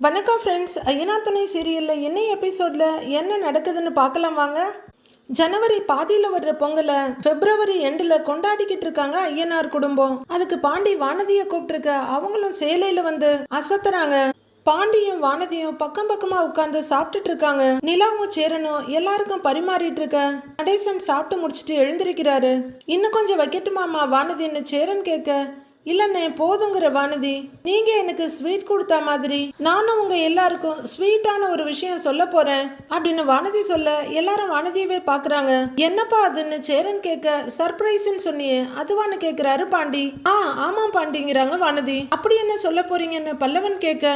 வணக்கம் ஃப்ரெண்ட்ஸ். ஐயனா துணை சீரியலில் என்ன எபிசோடில் என்ன நடக்குதுன்னு பார்க்கலாம் வாங்க. ஜனவரி பாதியில் வர்ற பொங்கலை பிப்ரவரி எண்டில் கொண்டாடிக்கிட்டு இருக்காங்க ஐயனார் குடும்பம். அதுக்கு பாண்டி வானதியை கூப்பிட்டுருக்க. அவங்களும் சேலையில் வந்து அசத்துறாங்க. பாண்டியும் வானதியும் பக்கம் பக்கமா உட்காந்து சாப்பிட்டுட்டு இருக்காங்க. நிலாவும் சேரனும் எல்லாருக்கும் பரிமாறிட்டு இருக்க. நடேசன் சாப்பிட்டு முடிச்சுட்டு எழுந்திருக்கிறாரு. இன்னும் கொஞ்சம் வைக்கட்டுமாமா வானதின்னு சேரன் கேட்க, இல்லைண்ணே போதுங்கிற வானதி, நீங்க எனக்கு ஸ்வீட் கொடுத்தா மாதிரி நானும் உங்க எல்லாருக்கும் ஸ்வீட்டான ஒரு விஷயம் சொல்ல போறேன் அப்படின்னு வானதி சொல்ல எல்லாரும் வானதியவே பாக்குறாங்க. என்னப்பா அதுன்னு சேரன் கேட்க, சர்ப்ரைஸ்ன்னு சொன்னியே அதுவான்னு கேக்குறாரு பாண்டி. ஆமாம் பாண்டிங்கிறாங்க வானதி. அப்படி என்ன சொல்ல போறீங்கன்னு பல்லவன் கேட்க,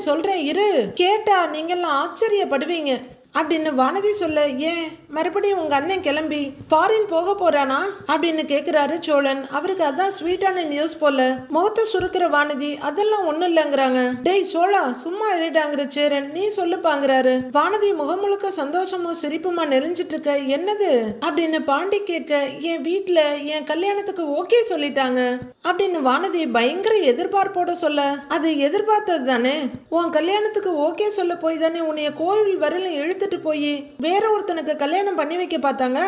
சொல்றேன் இரு, கேட்டா நீங்கெல்லாம் ஆச்சரியப்படுவீங்க அப்படின்னு வானதி சொல்ல, ஏன் மறுபடியும் உங்க அண்ணன் கிளம்பி ஃபாரின் போக போறானா அப்படின்னு கேக்குறாரு சோழன். அவருக்கு அதான் ஸ்வீட்டான நியூஸ் போல. முகத்தை சுருக்கிற வானதி, அதெல்லாம் ஒண்ணும் இல்லைங்கிறாங்க. டேய் சோழா சும்மா இருடாங்கிற சேரன், நீ சொல்லுப்பாங்கிறாரு. வானதி முகம் முழுக்க சந்தோஷமும் சிரிப்புமா நெறிஞ்சிட்டு இருக்க. என்னது அப்படின்னு பாண்டி கேட்க, என் வீட்டுல என் கல்யாணத்துக்கு ஓகே சொல்லிட்டாங்க அப்படின்னு வானதி பயங்கர எதிர்பார்ப்போட சொல்ல, அது எதிர்பார்த்தது தானே, உன் கல்யாணத்துக்கு ஓகே சொல்ல போய் தானே உன்னைய கோவில் வரல இழுத்துட்டு போய் வேற ஒருத்தனுக்கு கல்யாணம் பண்ணி வைக்க பார்த்தாங்க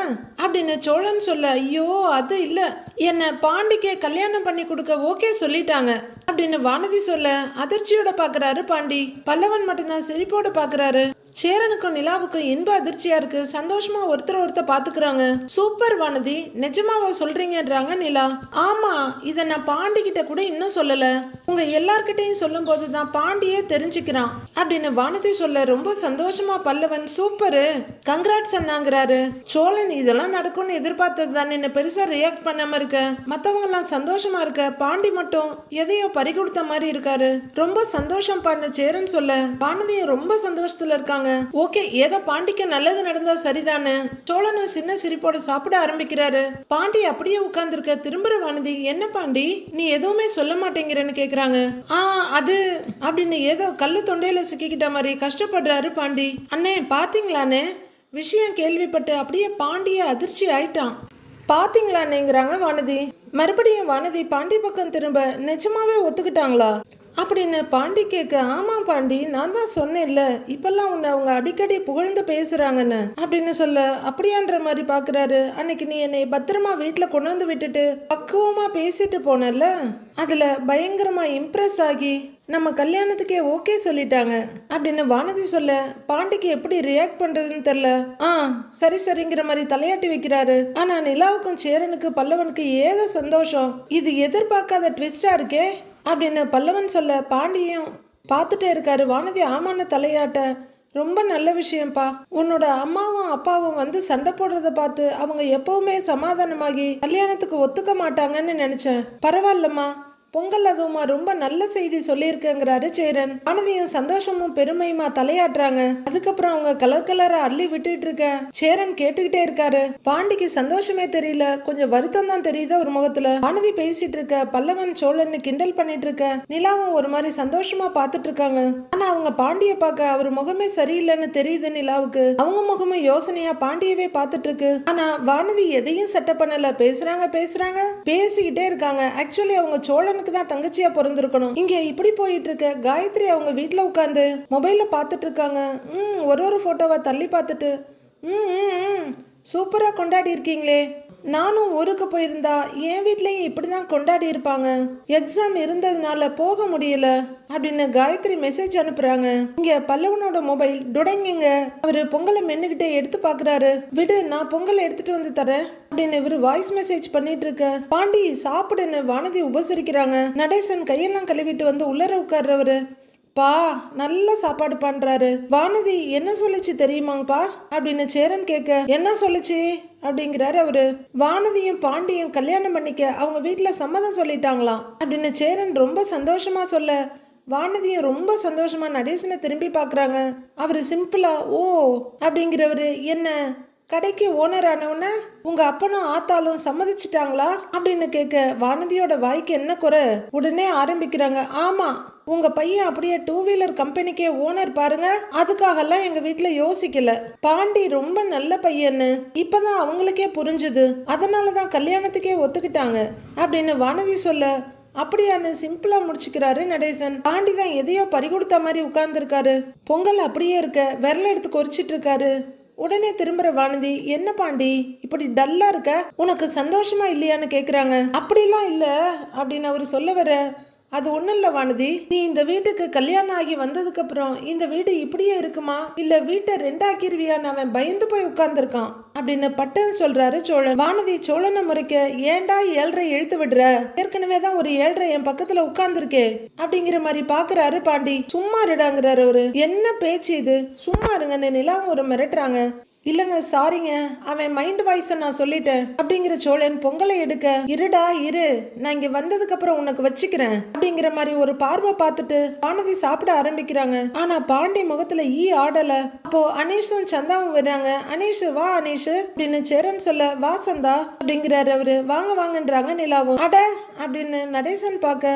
அப்படின்னு சோழன் சொல்ல, ஐயோ அது இல்ல, என்ன பாண்டிக்கு கல்யாணம் பண்ணி கொடுக்க ஓகே சொல்லிட்டாங்க அப்படின்னு வானதி சொல்ல அதிர்ச்சியோட பாக்குறாரு பாண்டி. பல்லவன் மட்டும்தான் சிரிப்போட பாக்குறாரு. சேரனுக்கும் நிலாவுக்கும் இன்ப அதிர்ச்சியா இருக்கு. சந்தோஷமா ஒருத்தர் பாத்துக்கிறாங்க. சூப்பர் வானதி, நிஜமாவா சொல்றீங்கன்றாங்க நிலா. ஆமா, இத நான் பாண்டி கிட்ட கூட இன்னும் சொல்லல, உங்க எல்லார்கிட்டையும் சொல்லும் போதுதான் பாண்டியே தெரிஞ்சுக்கிறான் அப்படின்னு வானதி சொல்ல ரொம்ப சந்தோஷமா பல்லவன் சூப்பரு கங்க்ராட்ஸ் அண்ணாங்கிறாரு. சோழன் இதெல்லாம் நடக்கும்னு எதிர்பார்த்தது தான், என்ன பெருசா ரியாக்ட் பண்ணாம இருக்க, மத்தவங்க எல்லாம் சந்தோஷமா இருக்க, பாண்டி மட்டும் எதையோ பறி கொடுத்த மாதிரி இருக்காரு. ரொம்ப சந்தோஷம் பண்ண சேரன் சொல்ல வானதியும் ரொம்ப சந்தோஷத்துல இருக்காங்க. ஓகே, ஏதோ பாண்டிக்கு நல்லது நடந்தா சரிதானே. சோழனும் சின்ன சிரிப்போட சாப்பிட ஆரம்பிக்கிறாரு. பாண்டி அப்படியே உட்கார்ந்து இருக்க. திரும்புற வானதி, என்ன பாண்டி நீ எதுவுமே சொல்ல மாட்டேங்கிறன்னு கேக்குறாங்க. அது அப்படின்னு ஏதோ கல்லு தொண்டையில சிக்கிக்கிட்ட மாதிரி கஷ்டப்படுறாரு பாண்டி. அண்ணே பாத்தீங்களானே, விஷயம் கேள்விப்பட்டு அப்படியே பாண்டிய அதிர்ச்சி ஆயிட்டான் பாத்தீங்களானேங்கிறாங்க வானதி. மறுபடியும் வானதி பாண்டி பக்கம் திரும்ப, நிஜமாவே ஒத்துக்கிட்டாங்களா அப்படின்னு பாண்டி கேட்க, ஆமா பாண்டி, நான் தான் சொன்னேன்ல இப்பெல்லாம் உன்னை அவங்க அடிக்கடி புகழ்ந்து பேசுறாங்கன்னு அப்படின்னு சொல்ல, அப்படியான்ற மாதிரி பாக்குறாரு. அன்னைக்கு நீ என்னை பத்திரமா வீட்டுல கொண்டு வந்து விட்டுட்டு பக்குவமா பேசிட்டு போனல, அதுல பயங்கரமா இம்ப்ரெஸ் ஆகி நம்ம கல்யாணத்துக்கே ஓகே சொல்லிட்டாங்க அப்படின்னு வானதி சொல்ல பாண்டிக்கு எப்படி ரியாக்ட் பண்றதுன்னு தெரியல. சரிங்கிற மாதிரி தலையாட்டி வைக்கிறாரு. ஆனா நிலாவுக்கும் சேரனுக்கு பல்லவனுக்கு ஏக சந்தோஷம். இது எதிர்பார்க்காத ட்விஸ்டா இருக்கே அப்படின்னு பல்லவன் சொல்ல பாண்டியும் பார்த்துட்டே இருக்காரு. வானதி ஆமான தலையாட்ட, ரொம்ப நல்ல விஷயம்ப்பா, உன்னோட அம்மாவும் அப்பாவும் வந்து சண்டை போடுறத பார்த்து அவங்க எப்பவுமே சமாதானமாகி கல்யாணத்துக்கு ஒத்துக்க மாட்டாங்கன்னு நினைச்சேன். பரவாயில்லம்மா, பொங்கல் அதுவுமா ரொம்ப நல்ல செய்தி சொல்லியிருக்கேங்கிறாரு சேரன். வானதியும் சந்தோஷமும் பெருமையுமா தலையாட்டுறாங்க. அதுக்கப்புறம் அவங்க கலர் கலரா அள்ளி விட்டுட்டு இருக்க சேரன் கேட்டுக்கிட்டே இருக்காரு. பாண்டிக்கு சந்தோஷமே தெரியல, கொஞ்சம் வருத்தம் தான் தெரியுது ஒரு முகத்துல. வானதி பேசிட்டு இருக்க. பல்லவன் சோழன் கிண்டல் பண்ணிட்டு இருக்க. நிலாவும் ஒரு மாதிரி சந்தோஷமா பாத்துட்டு இருக்காங்க. ஆனா அவங்க பாண்டிய பார்க்க அவர் முகமே சரியில்லைன்னு தெரியுது நிலாவுக்கு. அவங்க முகமும் யோசனையா பாண்டியவே பாத்துட்டு இருக்கு. ஆனா வானதி எதையும் செட்டப் பண்ணல. பேசுறாங்க பேசிக்கிட்டே இருக்காங்க. ஆக்சுவலி அவங்க சோழன் தான் தங்கச்சியா பிறந்திருக்கணும். இங்க இப்படி போயிட்டு இருக்க. காயத்ரி அவங்க வீட்டுல உட்காந்து மொபைல்ல பாத்துட்டு இருக்காங்க. ஒரு போட்டோவை தள்ளி பார்த்துட்டு, சூப்பரா கொண்டாடி இருக்கீங்களே, நானும் ஊருக்கு போயிருந்தா என் வீட்லயும் இப்படிதான் கொண்டாடி இருப்பாங்க, எக்ஸாம் இருந்ததுனால போக முடியல அப்படின்னு காயத்ரி மெசேஜ் அனுப்புறாங்க. இங்க பல்லவனோட மொபைல் டுடங்குங்க. அவரு பொங்கலை மென்னுகிட்டே எடுத்து பாக்குறாரு. விடு, நான் பொங்கலை எடுத்துட்டு வந்து தரேன் அப்படின்னு இவரு வாய்ஸ் மெசேஜ் பண்ணிட்டு இருக்க. பாண்டி சாப்பிடுன்னு வானதி உபசரிக்கிறாங்க. நடேசன் கையெல்லாம் கழுவிட்டு வந்து உள்ளர உட்கார்றவரு, பா நல்ல சாப்பாடு பண்றாரு. வானதி, என்ன சொல்லுச்சு தெரியுமாங்கப்பா அப்படின்னு சேரன் கேட்க, என்ன சொல்லுச்சு அப்படிங்கிறாரு அவரு. வானதியும் பாண்டியும் கல்யாணம் பண்ணிக்க அவங்க வீட்டுல சம்மதம் சொல்லிட்டாங்களாம் அப்படின்னு சேரன் ரொம்ப சந்தோஷமா சொல்ல, வானதியும் ரொம்ப சந்தோஷமா நடேசனை திரும்பி பாக்குறாங்க. அவரு சிம்பிளா, ஓ அப்படிங்கிறவரு, என்ன கடைக்கு ஓனர் ஆனவுன உங்க அப்பனும் ஆத்தாலும் சம்மதிச்சிட்டாங்களா அப்படின்னு கேட்க வானதியோட வாய்க்கு என்ன குறை. உடனே ஆரம்பிக்கிறாங்க, ஆமா உங்க பையன் அப்படியே 2 வீலர் கம்பெனிக்கே ஓனர் பாருங்க, அதுக்காகலாம் எங்க வீட்டுல யோசிக்கல. பாண்டி ரொம்ப நல்ல பையன்னு இப்பதான் அவங்களுக்கே புரிஞ்சுது, அதனாலதான் கல்யாணத்துக்கே ஒத்துக்கிட்டாங்க அப்படின்னு வானதி சொல்ல, அப்படியான்னு சிம்பிளா முடிச்சுக்கிறாரு நடேசன். பாண்டி தான் எதையோ பறிகொடுத்த மாதிரி உட்கார்ந்துருக்காரு. பொங்கல் அப்படியே இருக்க விரல எடுத்து கொறிச்சிட்டு இருக்காரு. உடனே திரும்புற வானதி, என்ன பாண்டி இப்படி டல்லா இருக்க, உனக்கு சந்தோஷமா இல்லையான்னு கேக்குறாங்க. அப்படிலாம் இல்ல அப்படின்னு அவரு சொல்ல வர, அது ஒண்ணும் இல்ல வானதி, நீ இந்த வீட்டுக்கு கல்யாணம் ஆகி வந்ததுக்கு அப்புறம் இந்த வீடு இப்படியே இருக்குமா, இல்ல வீட்டை ரெண்டாக்கிருவியான்னு அவன் பயந்து போய் உட்கார்ந்துருக்கான் அப்படின்னு பட்டன் சொல்றாரு சோழன். வானதி சோழனை முறைக்க, ஏண்டா 7:30 இழுத்து விடுற, ஏற்கனவே தான் ஒரு 7:30 என் பக்கத்துல உட்கார்ந்துருக்கே அப்படிங்கிற மாதிரி பாக்குறாரு பாண்டி. சும்மா இருடாங்கிறாரு அவரு. என்ன பேச்சு இது, சும்மா இருங்கன்னு நிலாவும் ஒரு மிரட்டுறாங்க. இல்லங்க சாரிங்க, அவன் மைண்ட் வாய்ஸை நான் சொல்லிட்டேன் அப்படிங்கிற சோழன் பொங்கலை எடுக்க, இருடா இரு, நான் இங்க வந்ததுக்கு அப்புறம் உனக்கு வச்சுக்கிறேன் அப்படிங்கிற மாதிரி ஒரு பார்வை பார்த்துட்டு வானதி சாப்பிட ஆரம்பிக்கிறாங்க. ஆனா பாண்டி முகத்துல ஆடல. அப்போ அனீஷும் சந்தாவும் வர்றாங்க. அனீஷ் வா அனீஷ் அப்படின்னு சேரன் சொல்ல, வா சந்தா அப்படிங்கிறாரு அவரு. வாங்க வாங்கன்றாங்க நிலாவும். அட அப்படின்னு நடேசன் பார்க்க,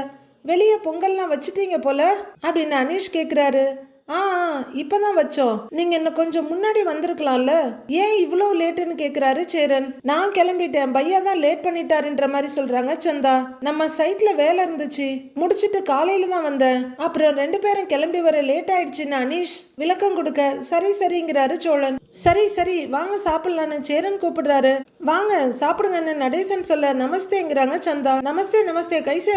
வெளியே பொங்கல்லாம் வச்சுட்டீங்க போல அப்படின்னு அனீஷ் கேக்குறாரு. இப்பதான் வச்சோம், நீங்க இன்னும் கொஞ்சம் முன்னாடி வந்திருக்கலாம்ல, ஏன் இவ்வளவு லேட்டுன்னு கேக்குறாரு சேரன். நான் கிளம்பிட்டேன், பையா தான் லேட் பண்ணிட்டாருன்ற மாதிரி சொல்றாங்க சந்தா. நம்ம சைட்ல வேலை இருந்துச்சு, முடிச்சிட்டு காலையில தான் வந்தேன், அப்புறம் 2 பேரும் கிளம்பி வர லேட் ஆயிடுச்சுன்னு அனீஷ் விளக்கம் கொடுக்க, சரி சரிங்கிறாரு சோழன். சரி சரி வாங்க சாப்பிடலான்னு சேரன் கூப்பிடுறாரு. வாங்க சாப்பிடுங்கன்னு நடேசன் சொல்ல, நமஸ்தேங்கிறாங்க சந்தா. நமஸ்தே நமஸ்தே கைசே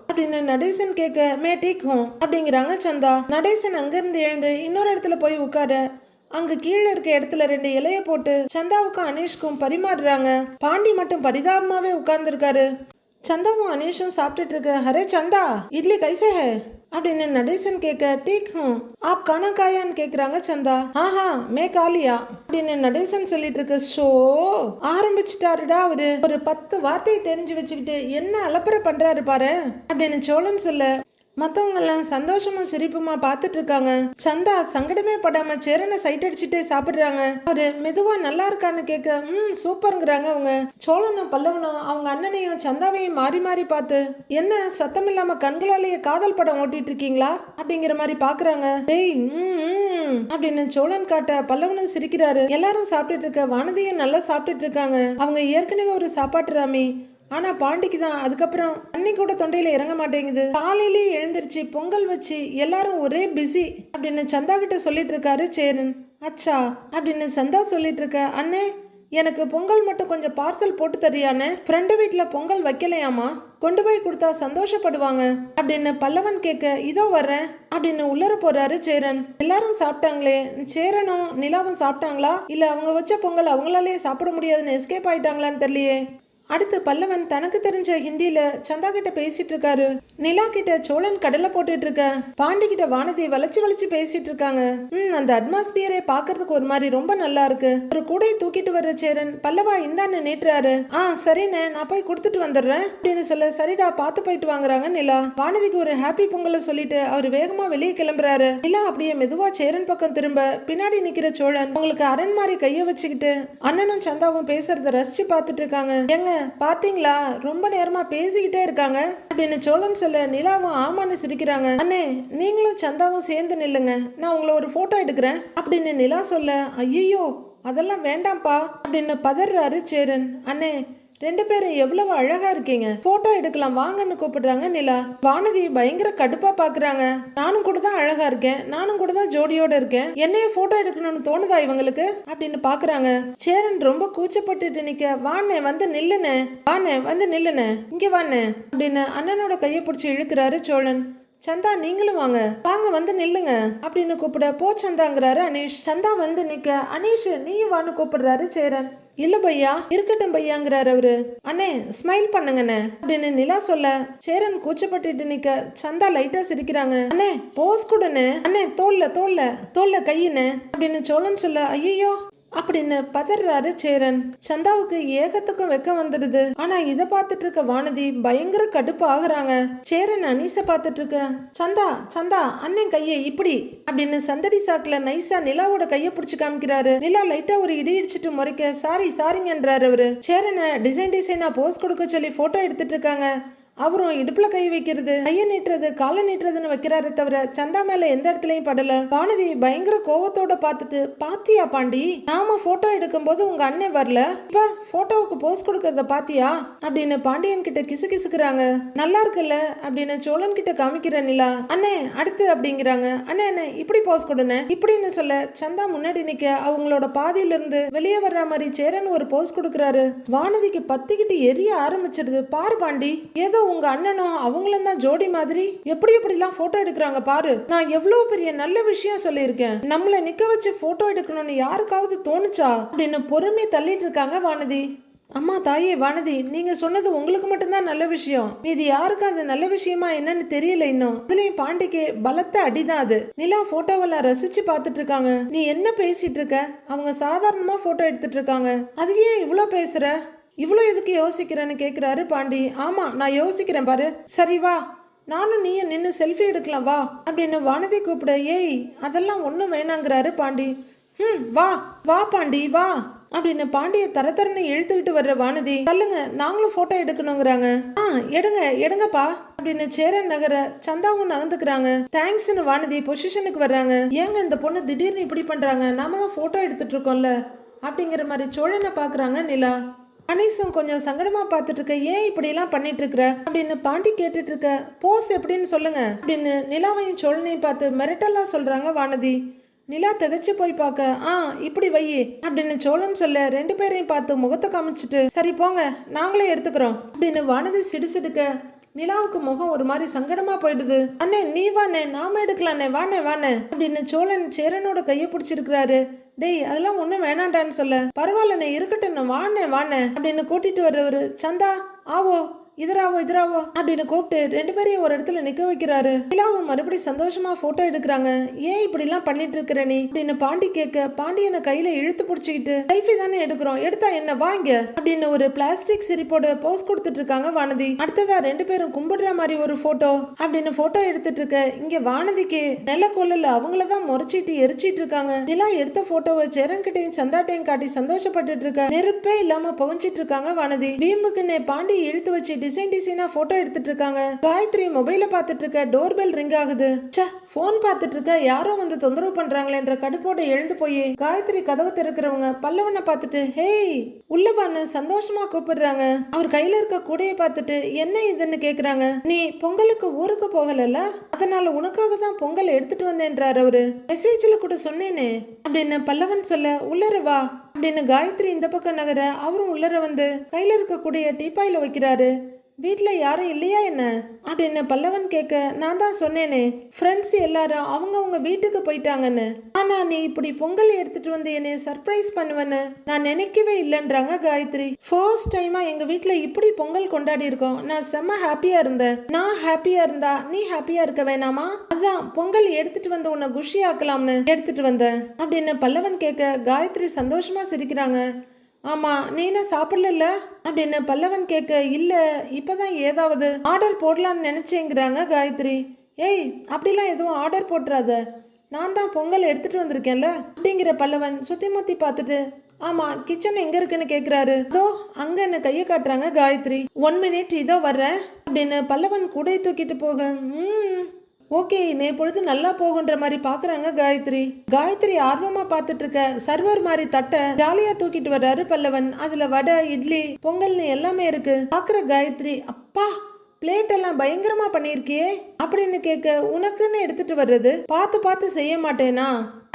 அப்படின்னு நடேசன் கேட்க, மே டீக் ஹூம் அப்படிங்கிறாங்க சந்தா. நடேசன் அங்கிருந்து எழுந்து இன்னொரு இடத்துல போய் உட்கார, அங்க கீழே இருக்க இடத்துல 2 இலைய போட்டு சந்தாவுக்கும் அனீஷ்க்கும் பரிமாறுறாங்க. பாண்டி மட்டும் பரிதாபமாவே உட்கார்ந்து இருக்காரு. சந்தாவும் அனீஷும் சாப்பிட்டுட்டு இருக்க, ஹரே சந்தா இட்லி கைசே ஹே அப்படின்னு நடேசன் கேட்க, டீக் ஹூம் ஆப் கானா காயான்னு கேக்குறாங்க சந்தா. ஆஹா மே காலியா அப்படின்னு நடேசன் சொல்லிட்டு இருக்கு. ஷோ ஆரம்பிச்சுட்டாருடா அவரு, ஒரு 10 வார்த்தையை தெரிஞ்சு வச்சுக்கிட்டு என்ன அலப்பறை பண்றாரு பாரு அப்படின்னு சோழன் சொல்ல, மற்றவங்க எல்லாம் சந்தோஷமும் சிரிப்புமா பார்த்துட்டு இருக்காங்க. சந்தா சங்கடமே படாம சேரனை சைட் அடிச்சுட்டே சாப்பிடுறாங்க. அவரு மெதுவா நல்லா இருக்கான்னு கேட்க, சூப்பருங்கிறாங்க அவங்க. சோழனும் பல்லவனும் அவங்க அண்ணனையும் சந்தாவையும் மாறி மாறி பார்த்து, என்ன சத்தம் இல்லாம கண்களாலேயே காதல் படம் ஓட்டிட்டு இருக்கீங்களா அப்படிங்கிற மாதிரி பாக்குறாங்க. டேய் அப்படின்னு சோழன் காட்ட பல்லவனும் சிரிக்கிறாரு. எல்லாரும் சாப்பிட்டுட்டு இருக்க, வானதியும் நல்லா சாப்பிட்டுட்டு இருக்காங்க. அவங்க ஏற்கனவே ஒரு சாப்பாட்டு ராமி, ஆனா பாண்டிக்கு தான் அதுக்கப்புறம் அன்னி கூட தொண்டையில இறங்க மாட்டேங்குது. காலையிலேயே எழுந்திருச்சு பொங்கல் வச்சு எல்லாரும் ஒரே பிஸி அப்படின்னு சந்தா கிட்ட சொல்லிட்டு இருக்காரு சேரன். அச்சா அப்படின்னு சந்தா சொல்லிட்டு இருக்க, அண்ணே எனக்கு பொங்கல் மட்டும் கொஞ்சம் பார்சல் போட்டு தரியானே, ஃப்ரெண்டு வீட்டுல பொங்கல் வைக்கலையாமா, கொண்டு போய் கொடுத்தா சந்தோஷப்படுவாங்க அப்படின்னு பல்லவன் கேட்க, இதோ வர்றேன் அப்படின்னு உள்ளர போறாரு சேரன். எல்லாரும் சாப்பிட்டாங்களே, சேரனும் நிலாவும் சாப்பிட்டாங்களா இல்ல அவங்க வச்ச பொங்கல் அவங்களாலே சாப்பிட முடியாதுன்னு எஸ்கேப் ஆயிட்டாங்களான்னு தெரியலையே. அடுத்து பல்லவன் தனக்கு தெரிஞ்ச ஹிந்தியில சந்தா கிட்ட பேசிட்டு இருக்காரு. நிலா கிட்ட சோழன் கடலை போட்டுட்டு இருக்க, பாண்டி கிட்ட வானதி வளைச்சு வளைச்சு பேசிட்டு இருக்காங்க. அந்த அட்மாஸ்பியரே பாக்குறதுக்கு ஒரு மாதிரி ரொம்ப நல்லா இருக்கு. ஒரு கூடையை தூக்கிட்டு வர்ற சேரன், பல்லவா இந்தான்னு நீட்டுறாரு. சரிண்ணே நான் போய் கொடுத்துட்டு வந்துடுறேன் அப்படின்னு சொல்ல, சரிடா பார்த்து போயிட்டு வாங்குறாங்க நிலா. வானதிக்கு ஒரு ஹாப்பி பொங்கலை சொல்லிட்டு அவர் வேகமா வெளியே கிளம்புறாரு. நிலா அப்படியே மெதுவா சேரன் பக்கம் திரும்ப, பின்னாடி நிக்கிற சோழன் உங்களுக்கு அரண் மாதிரி கைய வச்சுக்கிட்டு அண்ணனும் சந்தாவும் பேசுறத ரசிச்சு பார்த்துட்டு இருக்காங்க. எங்க பாத்தீங்களா ரொம்ப நேரமா பேசிக்கிட்டே இருக்காங்க அப்படின்னு சோழன் சொல்ல, நிலாவும் ஆமான்னு சிரிக்கிறாங்க. அண்ணே நீங்களும் சந்தாவும் சேர்ந்து நில்லுங்க, நான் உங்களை ஒரு போட்டோ எடுக்கிறேன் அப்படின்னு நிலா சொல்ல, ஐயோ அதெல்லாம் வேண்டாம்ப்பா அப்படின்னு பதறாரு சேரன். அண்ணே 2 பேரும் எவ்வளவு அழகா இருக்கீங்க, போட்டோ எடுக்கலாம் வாங்கன்னு கூப்பிடுறாங்க நிலா. வானதி பயங்கர கடுப்பா பாக்குறாங்க. நானும் கூட தான் அழகா இருக்கேன், நானும் கூட தான் ஜோடியோட இருக்கேன், என்னைய போட்டோ எடுக்கணும்னு தோணுதா இவங்களுக்கு அப்படின்னு பாக்குறாங்க. சேரன் ரொம்ப கூச்சப்பட்டுட்டு நிக்க, வாண்ணே வந்து நில்லுனே, வாண்ணே வந்து நில்லுனே, இங்க வாண்ணே அப்படின்னு அண்ணனோட கையை பிடிச்சி இழுக்கிறாரு சோழன். சந்தா நீங்களும் வாங்க, வாங்க வந்து நில்லுங்க அப்படின்னு கூப்பிட, போ சந்தாங்கிறாரு அனீஷ். சந்தா வந்து நிக்க, அனீஷ் நீயும் வான்னு கூப்பிடுறாரு சேரன். இல்ல பையா இருக்கட்டும் பையாங்கிறாரு அவரு. அண்ணே ஸ்மைல் பண்ணுங்கண்ணே அப்படின்னு நிலா சொல்ல, சேரன் கூச்சப்பட்டு நிக்க சந்தா லைட்டா சிரிக்கிறாங்க. அண்ணே போஸ் கொடுண்ணே, அண்ணே தோல்ல தோல்ல தோல்ல கையின்னு அப்படின்னு சோழன் சொல்ல, ஐயோ அப்படின்னு பதறாரு சேரன். சந்தாவுக்கு ஏகத்துக்கும் வெக்க வந்துடுது. ஆனா இத பாத்துட்டு இருக்க வானதி பயங்கர கடுப்பு ஆகுறாங்க. சேரன் அனீச பாத்துட்டு இருக்க, சந்தா சந்தா அண்ணன் கைய இப்படி அப்படின்னு சந்தடி சாக்குல நைசா நிலாவோட கைய பிடிச்சு காமிக்கிறாரு. நிலா லைட்டா ஒரு இடி இடிச்சிட்டு முறைக்க, சாரிங்கன்றாரு அவரு. சேரனை டிசைனா போஸ் கொடுக்க சொல்லி போட்டோ எடுத்துட்டு இருக்காங்க. அவரும் இடுப்புல கை வைக்கிறது, கையை நீட்டுறது, காலை நீட்டுறதுன்னு வைக்கிறாரு தவிர சந்தா மேல எந்த இடத்துலயும் படல. வானதி பயங்கர கோவத்தோட பார்த்துட்டு, பாத்தியா பாண்டி, நாம போட்டோ எடுக்கும் போது உங்க அண்ணன் வரல, இப்ப போட்டோவுக்கு போஸ் கொடுக்கறத பாத்தியா அப்படின்னு பாண்டியன் கிட்ட கிசு கிசுக்குறாங்க. நல்லா இருக்குல்ல அப்படின்னு சோழன் கிட்ட காமிக்கிற நிலா, அண்ணே அடுத்து அப்படிங்கிறாங்க. அண்ணே அண்ணே இப்படி போஸ் கொடுன இப்படின்னு சொல்ல சந்தா முன்னாடி நிக்க அவங்களோட பாதியில இருந்து வெளியே வர்ற மாதிரி சேரன் ஒரு போஸ் கொடுக்கறாரு. வானதிக்கு பத்திக்கிட்டு எரிய ஆரம்பிச்சிருது. பாரு பாண்டி, ஏதோ உங்க அண்ணனும் அவங்களும் தான் ஜோடி மாதிரி எப்படி எப்படிலாம் போட்டோ எடுக்கிறாங்க பாரு. நான் எவ்வளவு பெரிய நல்ல விஷயம் சொல்லியிருக்கேன், நம்மள நிக்க வச்சு போட்டோ எடுக்கணும்னு யாருக்காவது தோணுச்சா அப்படின்னு பொறுமையை தள்ளிட்டு இருக்காங்க வானதி. அம்மா தாயே வானதி, நீங்க சொன்னது உங்களுக்கு மட்டும்தான் நல்ல விஷயம், இது யாருக்கும் அது நல்ல விஷயமா என்னன்னு தெரியல. இன்னும் அதுலயும் பாண்டிக்கு பலத்த அடிதான் அது. நிலா போட்டோவெல்லாம் ரசிச்சு பாத்துட்டு இருக்காங்க. நீ என்ன பேசிட்டு இருக்க, அவங்க சாதாரணமா போட்டோ எடுத்துட்டு இருக்காங்க, அது ஏன் இவ்வளவு பேசுற, இவ்வளோ எதுக்கு யோசிக்கிறேன்னு கேட்குறாரு பாண்டி. ஆமாம் நான் யோசிக்கிறேன் பாரு, சரி வா நானும் நீயே நின்று செல்ஃபி எடுக்கலாம் வா அப்படின்னு வானதி கூப்பிட. ஏய் அதெல்லாம் ஒன்றும் வேணாங்கிறாரு பாண்டி. வா வா பாண்டி வா அப்படின்னு பாண்டிய தரத்தரன்னு இழுத்துக்கிட்டு வர்ற வானதி, தள்ளுங்க நாங்களும் போட்டோ எடுக்கணுங்கிறாங்க. எடுங்க எடுங்கப்பா அப்படின்னு சேரன் நகர சந்தாவும் நகர்ந்துக்கிறாங்க. தேங்க்ஸ்னு வானதி பொசிஷனுக்கு வர்றாங்க. ஏங்க இந்த பொண்ணு திடீர்னு இப்படி பண்றாங்க, நாம தான் போட்டோ எடுத்துட்டு இருக்கோம்ல அப்படிங்கிற மாதிரி சோழனை பாக்குறாங்க நிலா. கணேசும் கொஞ்சம் சங்கடமா பார்த்துட்டு இருக்க. ஏன் இப்படி எல்லாம் பண்ணிட்டு இருக்கிற அப்படின்னு பாண்டி கேட்டுட்டு இருக்க. போஸ் எப்படின்னு சொல்லுங்க அப்படின்னு நிலாவையும் சோழனையும் பார்த்து மிரட்டலா சொல்றாங்க வானதி. நிலா திகச்சு போய் பார்க்க, இப்படி வை அப்படின்னு சோழன் சொல்ல ரெண்டு பேரையும் பார்த்து முகத்தை காமிச்சிட்டு, சரி போங்க நாங்களே எடுத்துக்கிறோம் அப்படின்னு வானதி சிடுசிடுக்க நிலாவுக்கு முகம் ஒரு மாதிரி சங்கடமா போயிடுது. அண்ணே நீ வாண்ணே, நாம எடுக்கலாண்ணே, வாண்ணே வாண்ணே அப்படின்னு சோழன் சேரனோட கையை பிடிச்சிருக்கிறாரு. டேய் அதெல்லாம் ஒன்றும் வேணாண்டான்னு சொல்ல, பரவாயில்லண்ணே இருக்கட்டும் வாண்ணே வாண்ணே அப்படின்னு கூட்டிட்டு வர்றவரு, சந்தா ஆவோ இதராவோ அப்படின்னு கூப்பிட்டு ரெண்டு பேரையும் ஒரு இடத்துல நிக்க வைக்கிறாரு. நிலாவும் மறுபடியும் சந்தோஷமா போட்டோ எடுக்கிறாங்க. ஏன் இப்படி எல்லாம் பண்ணிட்டு இருக்கிற நீ அப்படின்னு பாண்டி கேட்க, பாண்டியனை கையில இழுத்து பிடிச்சிக்கிட்டு, செல்ஃபி தானே எடுக்கிறோம், எடுத்தா என்ன வாங்க அப்படின்னு ஒரு பிளாஸ்டிக் சிரிப்போட போஸ் கொடுத்துட்டு இருக்காங்க வானதி. அடுத்ததா ரெண்டு பேரும் கும்பிடுற மாதிரி ஒரு போட்டோ அப்படின்னு போட்டோ எடுத்துட்டு இருக்க. இங்க வானதிக்கு நெல்ல கொள்ளல அவங்களதான் முறைச்சிட்டு எரிச்சிட்டு இருக்காங்க. நிலா எடுத்த போட்டோவை சேரன் கிட்டையும் சந்தாட்டையும் காட்டி சந்தோஷப்பட்டுட்டு இருக்க. நெருப்பே இல்லாம பவஞ்சிட்டு இருக்காங்க வானதி. வீம்புக்குன்னு பாண்டி இழுத்து வச்சு டிசைனா போட்டோ எடுத்துட்டு இருக்காங்க. காயத்ரி மொபைல பாத்துட்டு இருக்க. டோர் பெல் ரிங் ஆகுது. போன் பாத்துட்டு இருக்க. யாரோ வந்து தொந்தரவு பண்றாங்களேன்ற கடுப்போட எழுந்து போய் காயத்ரி கதவை திறக்கிறவங்க பல்லவனை பார்த்துட்டு ஹேய் உள்ளவான்னு சந்தோஷமா கூப்பிடுறாங்க. அவர் கையில இருக்க கூடைய பார்த்துட்டு என்ன இதுன்னு கேக்குறாங்க. நீ பொங்கலுக்கு ஊருக்கு போகல, அதனால உனக்காக தான் பொங்கல் எடுத்துட்டு வந்தேன்றாரு அவரு. மெசேஜ்ல கூட சொன்னேனே அப்படின்னு பல்லவன் சொல்ல, உள்ளர வா அப்படின்னு காயத்ரி இந்த பக்கம் நகர அவரும் உள்ளர வந்து கையில இருக்கக்கூடிய டீப்பாயில வைக்கிறாரு. வீட்டில் யாரும் இல்லையா என்ன அப்படின்னு பல்லவன் கேட்க, நான் தான் சொன்னேனே ஃப்ரெண்ட்ஸ் எல்லாரும் அவங்க வீட்டுக்கு போயிட்டாங்கன்னு. ஆனா நீ இப்படி பொங்கல் எடுத்துட்டு வந்து என்னை சர்ப்ரைஸ் பண்ணுவேன்னு நான் நினைக்கவே இல்லைன்றாங்க காயத்ரி. ஃபர்ஸ்ட் டைமா எங்க வீட்டுல இப்படி பொங்கல் கொண்டாடி இருக்கோம். நான் செம்ம ஹாப்பியா இருந்தேன். நான் ஹாப்பியா இருந்தா நீ ஹாப்பியா இருக்க வேணாமா, அதான் பொங்கல் எடுத்துட்டு வந்து உன்னை குஷி ஆக்கலாம்னு எடுத்துட்டு வந்தேன் அப்படின்னு பல்லவன் கேட்க காயத்ரி சந்தோஷமா சிரிக்கிறாங்க. ஆமா நீனா சாப்பிடல அப்படின்னு பல்லவன் கேட்க, இல்ல இப்பதான் ஏதாவது ஆர்டர் போடலான்னு நினைச்சேங்கிறாங்க காயத்ரி. ஏய் அப்படிலாம் எதுவும் ஆர்டர் போட்டுறாத, நான் தான் பொங்கல் எடுத்துட்டு வந்திருக்கேன்ல அப்படிங்கிற பல்லவன் சுத்தி முத்தி பார்த்துட்டு, ஆமா கிச்சன் எங்க இருக்குன்னு கேக்குறாரு. அதோ அங்கன்னு கையை காட்டுறாங்க காயத்ரி. 1 minute இதோ வர்றேன் அப்படின்னு பல்லவன் கூடையை தூக்கிட்டு போக, ஓகே நே பொழுது நல்லா போகுன்ற மாதிரி பாக்குறாங்க காயத்ரி. காயத்ரி ஆர்வமா பாத்துட்டு இருக்க. சர்வர் மாதிரி தட்டை ஜாலியா தூக்கிட்டு வர்றாரு பல்லவன். அதுல வடை இட்லி பொங்கல்னு எல்லாமே இருக்கு. பாக்குற காயத்ரி, அப்பா பிளேட் எல்லாம் பயங்கரமா பண்ணிருக்கியே அப்படின்னு கேட்க, உனக்குன்னு எடுத்துட்டு வர்றது பார்த்து செய்ய மாட்டேனா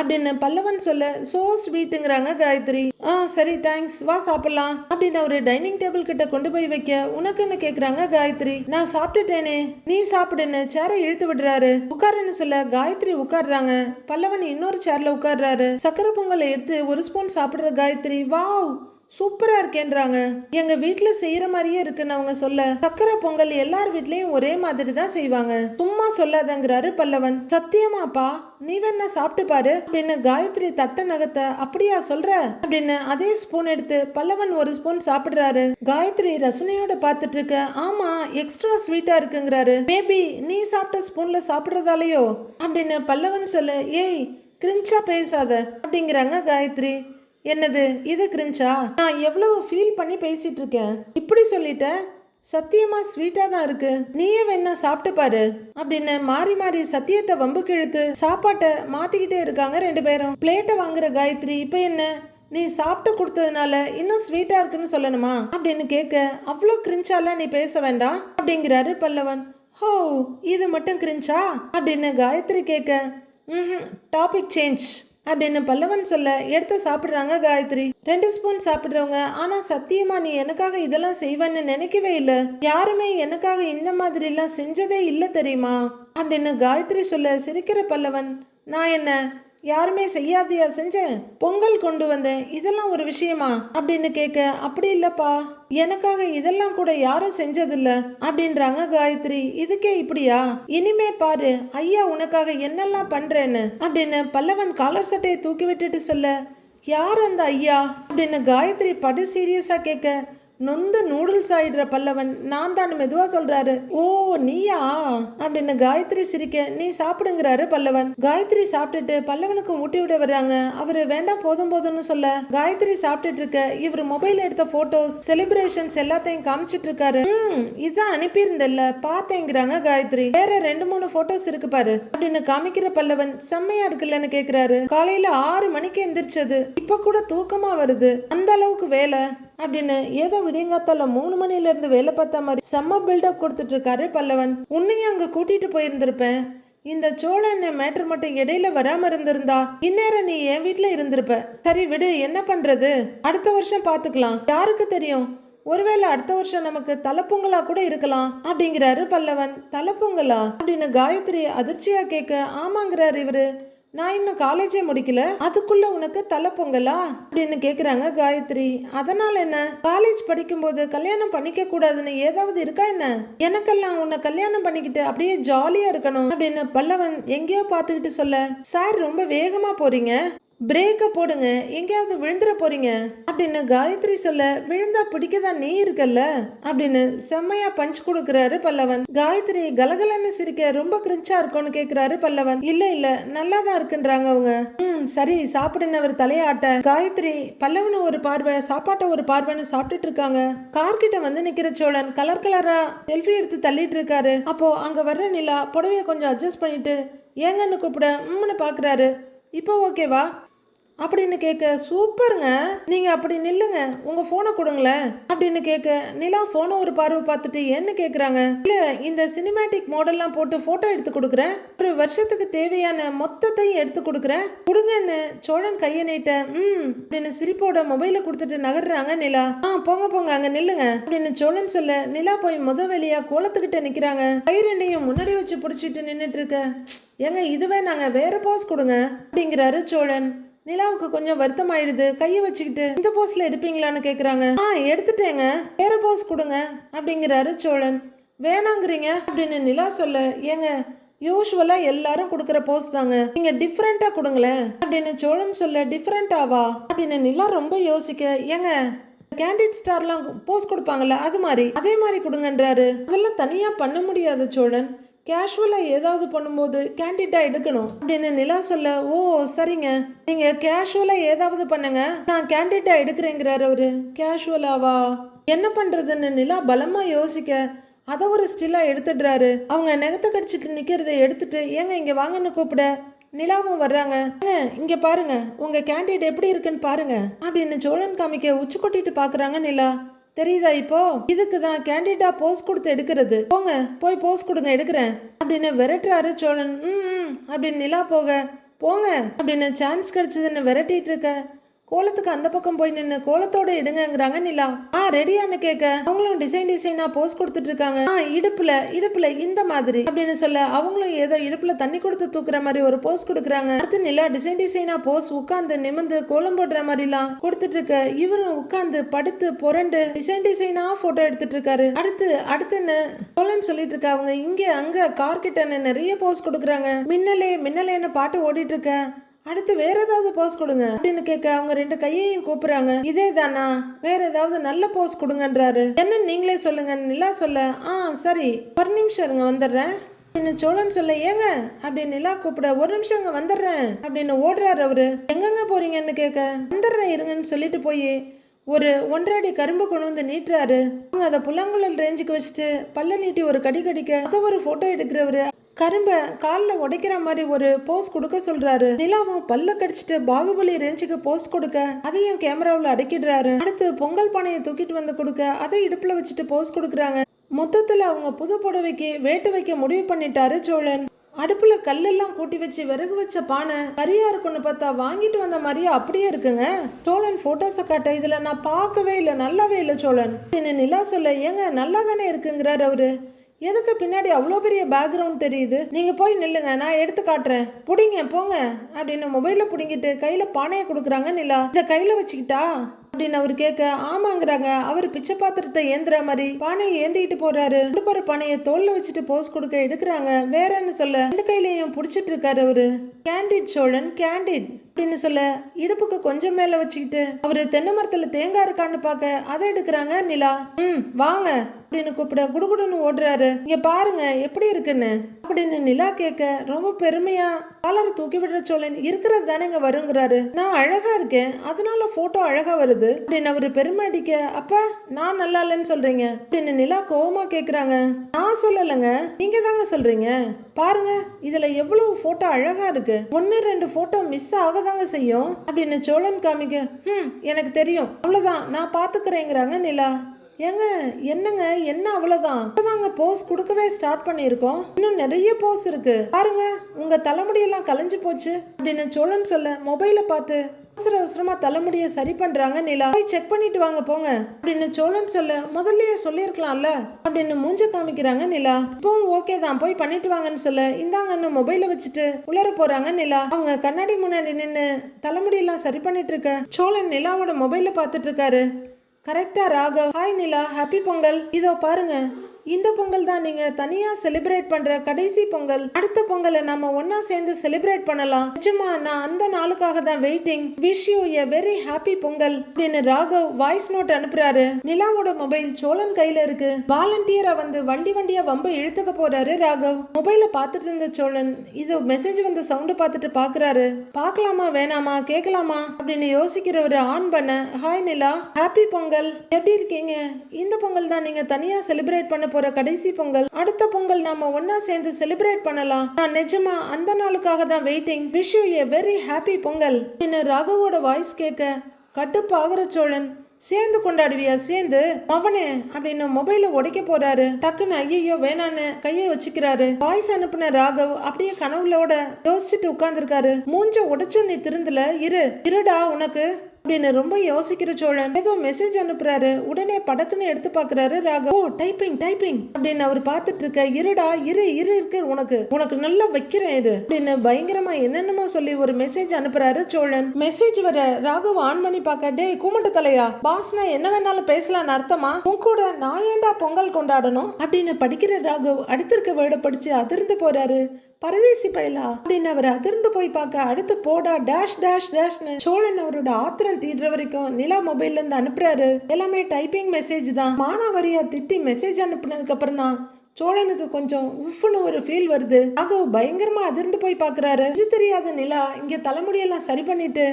அப்படின்னு பல்லவன் சொல்ல, சோ ஸ்வீட்டுங்கிறாங்க காயத்ரி. சரி தேங்க்ஸ் வா சாப்பிடலாம் அப்படின்னு ஒரு டைனிங் டேபிள் கிட்ட கொண்டு போய் வைக்க, உனக்குன்னு கேக்குறாங்க காயத்ரி. நான் சாப்பிட்டுட்டேனே நீ சாப்பிடுன்னு சேரை இழுத்து விடுறாரு. உட்காருன்னு சொல்ல காயத்ரி உட்கார்றாங்க. பல்லவன் இன்னொரு சேர்ல உட்கார்றாரு. சக்கரை பொங்கலை எடுத்து ஒரு ஸ்பூன் சாப்பிடுற காயத்ரி, வாவ் சூப்பரா இருக்கேன்றாங்க. எங்க வீட்டுல செய்யற மாதிரியே இருக்குன்னு அவங்க சொல்ல, சக்கரை பொங்கல் எல்லார் வீட்லயும் ஒரே மாதிரி தான் செய்வாங்க, சும்மா சொல்லாதங்கிறாரு பல்லவன். சத்தியமாப்பா நீ வேணா சாப்பிட்டு பாரு அப்படின்னு காயத்ரி தட்ட நகத்தை, அப்படியா சொல்ற அப்படின்னு அதே ஸ்பூன் எடுத்து பல்லவன் ஒரு ஸ்பூன் சாப்பிடுறாரு. காயத்ரி ரசனையோட பாத்துட்டு இருக்க. ஆமா எக்ஸ்ட்ரா ஸ்வீட்டா இருக்குங்கிறாரு. மேபி நீ சாப்பிட்ட ஸ்பூன்ல சாப்பிடுறதாலயோ அப்படின்னு பல்லவன் சொல்ல, ஏய் கிரிஞ்சா பேசாத அப்படிங்கிறாங்க காயத்ரி. என்னது இது கிரிஞ்சா, நான் எவ்வளவு ஃபீல் பண்ணி பேசிட்டு இருக்கேன், இப்படி சொல்லிட்ட சத்தியமா ஸ்வீட்டா தான் இருக்கு, நீயே வேணா சாப்பிட்டு பாரு அப்படின்னு மாறி மாறி சத்தியத்தை வம்புக்கு இழுத்து சாப்பாட்டை மாத்திக்கிட்டே இருக்காங்க ரெண்டு பேரும். பிளேட்டை வாங்குற காயத்ரி, இப்ப என்ன நீ சாப்பிட்டு கொடுத்ததுனால இன்னும் ஸ்வீட்டா இருக்குன்னு சொல்லணுமா அப்படின்னு கேட்க, அவ்வளோ கிரிஞ்சால நீ பேச வேண்டாம் அப்படிங்கிறாரு பல்லவன். ஹோ, இது மட்டும் கிரிஞ்சா அப்படின்னு காயத்ரி கேட்க, டாபிக் சேஞ்ச் அப்படின்னு பல்லவன் சொல்ல எடுத்து சாப்பிட்றாங்க காயத்ரி. 2 ஸ்பூன் சாப்பிட்றவங்க, ஆனா சத்தியமா நீ எனக்காக இதெல்லாம் செய்வேன்னு நினைக்கவே இல்லை, யாருமே எனக்காக இந்த மாதிரி எல்லாம் செஞ்சதே இல்லை தெரியுமா அப்படின்னு காயத்ரி சொல்ல சிரிக்கிற பல்லவன், நான் என்ன யாருமே செய்யாதையா செஞ்சேன், பொங்கல் கொண்டு வந்தேன், இதெல்லாம் ஒரு விஷயமா அப்படின்னு கேட்க, அப்படி இல்லப்பா, எனக்காக இதெல்லாம் கூட யாரும் செஞ்சதில்ல அப்படின்றாங்க காயத்ரி. இதுக்கே இப்படியா, இனிமே பாரு ஐயா உனக்காக என்னெல்லாம் பண்றேன்னு அப்படின்னு பல்லவன் காலர் சட்டையை தூக்கி விட்டுட்டு சொல்ல, யார் அந்த ஐயா அப்படின்னு காயத்ரி படு சீரியஸா கேட்க, நொந்து நூடுல்ஸ் ஆயிடுற பல்லவன் நான் தான் மெதுவா சொல்றாரு. ஓ நீயா அப்படின்னு காயத்ரி சிரிக்க, நீ சாப்பிடுங்கிறாரு பல்லவன். காயத்ரி சாப்பிட்டுட்டு பல்லவனுக்கு ஊட்டி விட வர்றாங்க. அவரு வேண்டாம் போதும் போதும்னு சொல்ல காயத்ரி சாப்பிட்டுட்டு இருக்க, இவர் மொபைல் எடுத்த போட்டோஸ் செலிப்ரேஷன்ஸ் எல்லாத்தையும் காமிச்சிட்டு இருக்காரு. இதான் அனுப்பியிருந்தல்ல பாத்தேங்கிறாங்க காயத்ரி. வேற 2-3 போட்டோஸ் இருக்கு பாரு அப்படின்னு காமிக்கிற பல்லவன், செம்மையா இருக்குல்லன்னு கேக்குறாரு. காலையில 6 மணிக்கு எந்திரிச்சது, இப்ப கூட தூக்கமா வருது, அந்த அளவுக்கு வேலை அப்படின்னு ஏதோ விடியங்காத்தால 3 மணில இருந்து வேலை பார்த்த மாதிரி செம்ம பில்டப் கொடுத்துட்டு இருக்காரு பல்லவன். உன்னையும் அங்க கூட்டிட்டு போயிருந்திருப்பேன், இந்த சோழன் மேட்டர் மட்டும் இடையில வராம இருந்திருந்தா இந்நேரம் நீ என் வீட்டுல இருந்திருப்ப. சரி விடு, என்ன பண்றது, அடுத்த வருஷம் பாத்துக்கலாம், யாருக்கு தெரியும், ஒருவேளை அடுத்த வருஷம் நமக்கு தலைப்பொங்கலா கூட இருக்கலாம் அப்படிங்கிறாரு பல்லவன். தலைப்பொங்கலா அப்படின்னு காயத்ரி அதிர்ச்சியா கேட்க, ஆமாங்கிறாரு இவரு, நான் இன்னும் காலேஜே முடிக்கல, அதுக்குள்ள உனக்கு தலை பொங்கலா அப்படின்னு கேக்குறாங்க காயத்ரி. அதனால என்ன, காலேஜ் படிக்கும்போது கல்யாணம் பண்ணிக்க கூடாதுன்னு ஏதாவது இருக்கா என்ன, எனக்கெல்லாம் உன்னை கல்யாணம் பண்ணிக்கிட்டு அப்படியே ஜாலியா இருக்கணும் அப்படின்னு பல்லவன் எங்கேயோ பார்த்துக்கிட்டு சொல்ல, சார் ரொம்ப வேகமா போறீங்க, பிரேக்க போடுங்க, எங்கேயாவது விழுந்துட போறீங்க அப்படின்னு காயத்ரி சொல்ல, விழுந்தா பிடிக்கதான் நீ இருக்கல்ல அப்படின்னு செம்மையா பஞ்ச் கொடுக்கறாரு பல்லவன். காயத்ரி கலகலன்னு சிரிக்க, ரொம்ப கிரிஞ்சா இருக்கும்னு கேக்குறாரு பல்லவன். இல்ல இல்ல நல்லாதான் இருக்குன்றாங்க அவங்க. சரி சாப்பிடுன்னு அவர் தலையாட்ட காயத்ரி பல்லவனு ஒரு பார்வை சாப்பாட்டை ஒரு பார்வைன்னு சாப்பிட்டுட்டு இருக்காங்க. கார்கிட்ட வந்து நிக்கிற சோழன் கலர் கலரா செல்ஃபி எடுத்து தள்ளிட்டு இருக்காரு. அப்போ அங்க வர்ற நிலா புடவைய கொஞ்சம் அட்ஜஸ்ட் பண்ணிட்டு ஏங்கன்னு கூப்பிட பாக்குறாரு. இப்போ ஓகேவா அப்படின்னு கேட்க, சூப்பருங்க, நீங்க அப்படி நில்லுங்க, உங்க போனை கொடுங்களேன் அப்படின்னு கேட்க, நிலா போனை ஒரு பார்வை பார்த்துட்டு என்ன கேக்குறாங்க, இல்ல இந்த சினிமேட்டிக் மாடல்லாம் போட்டு போட்டோ எடுத்து கொடுக்குறேன், ஒரு வருஷத்துக்கு தேவையான மொத்தத்தையும் எடுத்து கொடுக்குறேன், கொடுங்கன்னு சோழன் கையை நீட்ட அப்படின்னு சிரிப்போட மொபைல கொடுத்துட்டு நகர்றாங்க நிலா. போங்க போங்க அங்க நில்லுங்க அப்படின்னு சோழன் சொல்ல, நிலா போய் வெளியா கோலத்துக்கிட்ட நிக்கிறாங்க. கை ரெண்டையும் முன்னாடி வச்சு பிடிச்சிட்டு நின்னுட்டு இருக்க, ஏங்க இதுவே நாங்க வேற போஸ் கொடுங்க அப்படிங்கிறாரு சோழன். நிலாவுக்கு கொஞ்சம் வருத்தம் ஆயிடுது. கையை வச்சுக்கிட்டு இந்த போஸ்ல எடுப்பீங்களான்னு கேக்குறாங்க. எடுத்துட்டேங்க, வேற போஸ் கொடுங்க அப்படிங்கிறாரு சோழன். வேணாங்கிறீங்க அப்படின்னு நிலா சொல்ல, ஏங்க யூஸ்வலா எல்லாரும் கொடுக்குற போஸ் தாங்க, நீங்க டிஃப்ரெண்டா கொடுங்களேன் அப்படின்னு சோழன் சொல்ல, டிஃப்ரெண்டாவா அப்படின்னு நிலா ரொம்ப யோசிக்க, ஏங்க கேண்டிட் ஸ்டார்லாம் போஸ் கொடுப்பாங்கல்ல அது மாதிரி அதே மாதிரி கொடுங்கன்றாரு. அதெல்லாம் தனியா பண்ண முடியாது சோழன், கேஷுவலா ஏதாவது பண்ணும்போது கேண்டிடா எடுக்கணும் அப்படின்னு நிலா சொல்ல, ஓ சரிங்க, நீங்க கேஷுவலா ஏதாவது பண்ணுங்க, நான் கேண்டிடா எடுக்கிறேங்கிறாரு அவரு. கேஷுவலாவா என்ன பண்றதுன்னு நிலா பலமா யோசிக்க, அதை ஒரு ஸ்டில்லா எடுத்துடுறாரு. அவங்க நெகத்தை கடிச்சிட்டு நிக்கிறத எடுத்துட்டு, ஏங்க இங்க வாங்கன்னு கூப்பிட நிலாவும் வர்றாங்க. இங்க பாருங்க உங்க கேண்டிடேட் எப்படி இருக்குன்னு பாருங்க அப்படின்னு சோழன் காமிக்க உச்சி கொட்டிட்டு பாக்குறாங்க நிலா. தெரியுதா இப்போ, இதுக்கு தான் கேண்டிடா போஸ் கொடுத்து எடுக்கிறது, போங்க போய் போஸ் கொடுங்க எடுக்கிறேன் அப்படின்னு விரட்டுறாரு சோழன். அப்படின்னு நிலா போங்க அப்படின்னு சான்ஸ் கிடைச்சதுன்னு விரட்டிட்டு இருக்க, கோலத்துக்கு அந்த பக்கம் போய் நின்று கோலத்தோட எடுங்கிறாங்க நிலா. ரெடியான்னு கேட்க, அவங்களும் டிசைனா போஸ் கொடுத்துட்டு இருக்காங்க. இடுப்புல இந்த மாதிரி அப்படின்னு சொல்ல, அவங்களும் ஏதோ இடுப்புல தண்ணி கொடுத்து தூக்குற மாதிரி ஒரு போஸ் கொடுக்குறாங்க. அடுத்து நிலா டிசைனா போஸ் உட்காந்து நிமிந்து கோலம் போடுற மாதிரிலாம் கொடுத்துட்டு இருக்க, இவரும் உட்காந்து படுத்து புரண்டு டிசைனா போட்டோ எடுத்துட்டு இருக்காரு. அடுத்துன்னு சோழன் சொல்லிட்டு இருக்க, அவங்க இங்க அங்க கார்கிட்ட நிறைய போஸ் கொடுக்குறாங்க. மின்னலேன்னு பாட்டு ஓடிட்டு இருக்க, அடுத்து வேற ஏதாவது போஸ் கொடுங்க அப்படின்னு கேட்க, அவங்க 2 கையையும் கூப்பிடுறாங்க. இதே தானா, வேற ஏதாவது நல்ல போஸ் கொடுங்கன்றாரு. என்ன நீங்களே சொல்லுங்க நிலா சொல்ல, சரி ஒரு நிமிஷம் இருங்க வந்துடுறேன் அப்படின்னு சோழன் சொல்ல, ஏங்க அப்படின்னு நிலா கூப்பிட, ஒரு நிமிஷம் அங்க வந்துடுறேன் அப்படின்னு ஓடுறாரு அவரு. எங்கெங்க போறீங்கன்னு கேட்க, வந்துடுறேன் இருங்கன்னு சொல்லிட்டு போய் ஒரு 1.5 அடி கரும்பு கொண்டு வந்து நீட்டுறாரு. அவங்க அதை புல்லாங்குழல் ரேஞ்சுக்கு வச்சுட்டு பல்ல நீட்டி ஒரு கடி கடிக்க அதை ஒரு போட்டோ எடுக்கிறவரு கரும்பை காலில் உடைக்கிற மாதிரி ஒரு போஸ் கொடுக்க சொல்றாரு. நிலாவும் பல்ல கடிச்சிட்டு பாகுபலி ரேஞ்சுக்கு போஸ் கொடுக்க அதையும் கேமராவில் அடக்கிடுறாரு. அடுத்து பொங்கல் பானையை தூக்கிட்டு வந்து கொடுக்க அதை இடுப்புல வச்சுட்டு போஸ் கொடுக்குறாங்க. மொத்தத்துல அவங்க புது புடவைக்கு வேட்டு வைக்க முடிவு பண்ணிட்டாரு சோழன். அடுப்புல கல்லெல்லாம் கூட்டி வச்சு விறகு வச்ச பானை கரியா இருக்குன்னு பார்த்தா வாங்கிட்டு வந்த மாதிரியே அப்படியே இருக்குங்க. சோழன் போட்டோஸை காட்ட இதுல நான் பார்க்கவே இல்லை, நல்லாவே இல்லை சோழன் அப்படின்னு நிலா சொல்ல, ஏங்க நல்லா தானே இருக்குங்கிறார் அவரு. எதுக்கு பின்னாடி அவ்வளோ பெரிய பேக்ரவுண்ட் தெரியுது, நீங்க போய் நில்லுங்க நான் எடுத்து காட்டுறேன், புடிங்க போங்க அப்படின்னு மொபைல புடிங்கிட்டு கையில பானையை கொடுக்குறாங்க. நிலா இதை கையில வச்சுக்கிட்டா அப்படின்னு அவர் கேட்க ஆமாங்கிறாங்க. அவர் பிச்சை பாத்திரத்தை ஏந்துற மாதிரி பானையை ஏந்திக்கிட்டு போறாரு. அடுப்பற பானையை தோல்ல வச்சுட்டு போஸ் கொடுக்க எடுக்கிறாங்க. வேறன்னு சொல்ல ரெண்டு கையிலையும் புடிச்சிட்டு இருக்காரு அவரு. கேண்டிட் சோழன் கேண்டிட் அப்படின்னு சொல்ல இடுப்புக்கு கொஞ்சம் மேல வச்சுக்கிட்டு அவரு தென்னை மரத்துல தேங்காய் இருக்கான்னு பாக்க அதை எடுக்கிறாங்க. நிலா வாங்க அப்படின்னு கூப்பிட குடுகுடுன்னு ஓடுறாரு. இங்க பாருங்க எப்படி இருக்குன்னு அப்படின்னு நிலா கேட்க ரொம்ப பெருமையா காலரை தூக்கி விடுற சோழன் இருக்கிறது தானே இங்க வருங்கிறாரு. நான் அழகா இருக்கேன் அதனால போட்டோ அழகா வருது அப்படின்னு அவரு பெருமை அடிக்க, அப்ப நான் நல்லா இல்லைன்னு சொல்றீங்க அப்படின்னு நிலா கோவமா கேக்குறாங்க. நான் சொல்லலைங்க, நீங்க தாங்க சொல்றீங்க. பாருங்க இதுல எவ்வளவு போட்டோ அழகா இருக்கு, 1-2 போட்டோ மிஸ் ஆகதாங்க செய்யும் அப்படின்னு சோழன் காமிக்க, எனக்கு தெரியும் அவ்வளவுதான் நான் பாத்துக்கிறேங்கிறாங்க நிலா. ஏங்க என்னங்க என்ன அவ்வளவுதான், இப்பதாங்க போஸ் கொடுக்கவே ஸ்டார்ட் பண்ணியிருக்கோம், இன்னும் நிறைய போஸ் இருக்கு பாருங்க, உங்க தலைமுடியெல்லாம் கலைஞ்சு போச்சு அப்படின்னு சோழன் சொல்ல மொபைல பார்த்து அவசர அவசரமா தலைமுடியை சரி பண்றாங்க. நிலா போய் செக் பண்ணிட்டு வாங்க போங்க அப்படின்னு சோழன் சொல்ல முதல்லயே சொல்லியிருக்கலாம்ல அப்படின்னு மூஞ்ச காமிக்கிறாங்க. நிலா இப்பவும் ஓகே தான் போய் பண்ணிட்டு வாங்கன்னு சொல்ல இந்தாங்கன்னு மொபைல வச்சுட்டு உளர போறாங்க. நிலா அவங்க கண்ணாடி முன்னாடி நின்று தலைமுடியெல்லாம் சரி பண்ணிட்டு இருக்க சோழன் நிலாவோட மொபைல பார்த்துட்டு இருக்காரு. கரெக்டா ராகவ், ஹாய் நிலா ஹாப்பி பொங்கல், இதோ பாருங்க இந்த பொங்கல் தான் நீங்க தனியா செலிப்ரேட் பண்ற கடைசி பொங்கல், அடுத்த பொங்கலை நாம ஒன்னா சேர்ந்து செலிப்ரேட் பண்ணலாம், நிஜமா நான் அந்த நாளுக்காக தான் waiting, wish you a very happy Pongal அப்படின்னு ராகவ் வாய்ஸ் நோட் அனுப்புறாரு. நிலாவோட மொபைல் சோழன் கையில இருக்கு. வாலண்டியரா வந்து வண்டியா வம்ப இழுத்துக்க போறாரு ராகவ். மொபைல பாத்துட்டு இருந்த சோழன் இது மெசேஜ் வந்த சவுண்ட் பார்த்துட்டு பாக்குறாரு. பார்க்கலாமா வேணாமா கேட்கலாமா அப்படின்னு யோசிக்கிறவரு ஆன் பண்ண, ஹாய் நிலா ஹாப்பி பொங்கல் எப்படி இருக்கீங்க, இந்த பொங்கல் தான் நீங்க தனியா செலிப்ரேட் பண்ண போற கடைசி பொங்கல், அடுத்த பொங்கல் நாம ஒன்னா சேர்ந்து செலிப்ரேட் பண்ணலாம், நான் நிஜமா அந்த நாளுக்காக தான் waiting, wish you a very happy Pongal அப்படின்னு ராகவோட வாய்ஸ் கேட்க கட்டுப்பாகிற சோழன், சேர்ந்து கொண்டாடுவியா சேர்ந்து அவனே அப்படின்னு மொபைல உடைக்க போறாரு. டக்குன்னு ஐயோ வேணான்னு கையை வச்சுக்கிறாரு. வாய்ஸ் அனுப்புன ராகவ் அப்படியே கனவுலோட யோசிச்சுட்டு உட்கார்ந்துருக்காரு. மூஞ்ச உடைச்சு நீ திருந்தல இருடா உனக்கு அப்படின்னு ரொம்ப யோசிக்கிற சோழன் ஏதோ மெசேஜ் அனுப்புறாரு. உடனே படக்குன்னு எடுத்து பாக்குறாரு ராகவ். ஓ டைப்பிங் அப்படின்னு அவர் பார்த்துட்டு இருக்க, இருடா இருக்கு உனக்கு நல்லா வைக்கிறேன் இரு அப்படின்னு பயங்கரமா என்னென்னமோ சொல்லி ஒரு மெசேஜ் அனுப்புறாரு சோழன். மெசேஜ் வர ராகவ் ஆன் பண்ணி பார்க்க, டே கூமட்டு தலையா பாஸ்னா என்ன வேணாலும் பேசலான்னு அர்த்தமா, உன் கூட நான் ஏண்டா பொங்கல் கொண்டாடணும் அப்படின்னு படிக்கிற ராகவ் அடுத்திருக்க வேர்டை படிச்சு அதிர்ந்து போறாரு. பரதேசி பயலா அப்படின்னு அவர் அதிர்ந்து போய் பார்க்க, அடுத்து போடா டேஷ் டேஷ் டேஷ்னு சோழன் அவரோட ஆத்திரம் தீர்ற வரைக்கும் நிலா மொபைல்ல இருந்து அனுப்புறாரு. எல்லாமே டைப்பிங் மெசேஜ் தான். மானாவரியா திட்டி மெசேஜ் அனுப்புனதுக்கு அப்புறம் தான் சோழனுக்கு கொஞ்சம் உஃப்னு ஒரு ஃபீல் வருது. ராகவ் பயங்கரமா அதிர்ந்து போய் பாக்குறாரு. இது தெரியாத நிலா இங்க தலைமுடியெல்லாம் சரி பண்ணிட்டு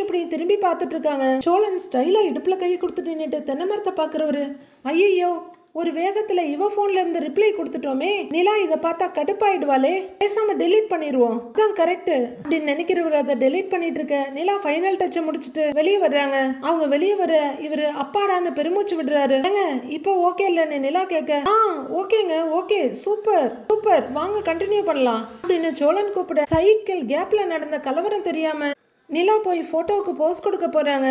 இப்படி திரும்பி பார்த்துட்டு இருக்காங்க. சோழன் ஸ்டைலா இடுப்புல கை கொடுத்துட்டு நின்னுட்டு தென்னை மரத்தை பாக்குறவரு, ஐயோ ஒரு வேகத்துல இவ போன்ல இருந்து ரிப்ளை கொடுத்துட்டோமே, நிலா இதை பார்த்தா கடுப்பாயிடுவாளே, பேசாம டெலீட் பண்ணிடுவோம், அதான் கரெக்ட் அப்படின்னு நினைக்கிறவர் அதை டெலீட் பண்ணிட்டு இருக்க நிலா ஃபைனல் டச்சை முடிச்சுட்டு வெளியே வர்றாங்க. அவங்க வெளியே வர இவரு அப்பாடான்னு பெருமூச்சு விடுறாரு. ஏங்க இப்போ ஓகே இல்லன்னு நிலா கேட்க, ஓகேங்க ஓகே சூப்பர் வாங்க கண்டினியூ பண்ணலாம் அப்படின்னு சோழன் கூப்பிட, சைக்கிள் கேப்ல நடந்த கலவரம் தெரியாம நிலா போய் போட்டோவுக்கு போஸ் கொடுக்க போறாங்க.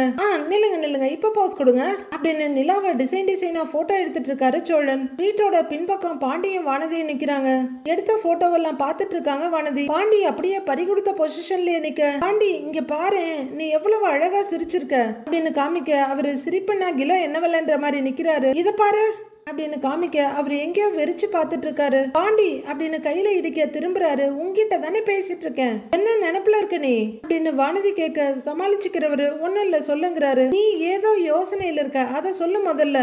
நில்லுங்க இப்ப போஸ் கொடுங்க அப்படின்னு நிலாவை டிசைனா போட்டோ எடுத்துட்டு இருக்காரு சோழன். வீட்டோட பின்பக்கம் பாண்டியும் வானதியும் நிக்கிறாங்க. எடுத்த போட்டோவெல்லாம் பார்த்துட்டு இருக்காங்க வானதி. பாண்டி அப்படியே பறி கொடுத்த பொசிஷன்லயே நிக்க, பாண்டி இங்க பாரு நீ எவ்வளவு அழகா சிரிச்சிருக்க அப்படின்னு காமிக்க, அவரு சிரிப்புன்னா கிலோ என்னவல்லன்ற மாதிரி நிக்கிறாரு. இத பாரு அப்படின்னு காமிக்க அவர் எங்கேயோ வெறிச்சு பார்த்துட்டு இருக்காரு. பாண்டி அப்படின்னு கையில இடிக்க திரும்புறாரு. உங்ககிட்ட தானே பேசிட்டு இருக்கேன், என்ன நினைப்புல இருக்க நீ அப்படின்னு வானதி கேட்க சமாளிச்சுக்கிறவரு ஒன்னும் இல்ல சொல்லுங்கிறாரு. நீ ஏதோ யோசனையில இருக்க அதை சொல்லு முதல்ல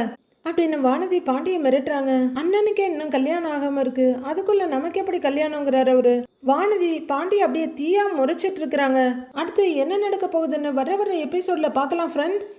அப்படின்னு வானதி பாண்டியை மிரட்டுறாங்க. அண்ணனுக்கே இன்னும் கல்யாணம் ஆகாம இருக்கு, அதுக்குள்ள நமக்கு எப்படி கல்யாணங்கிறாரு அவரு. வானதி பாண்டி அப்படியே தீயா முறைச்சிட்டு இருக்கிறாங்க. அடுத்து என்ன நடக்க போகுதுன்னு வர எபிசோட்ல பார்க்கலாம் ஃப்ரெண்ட்ஸ்.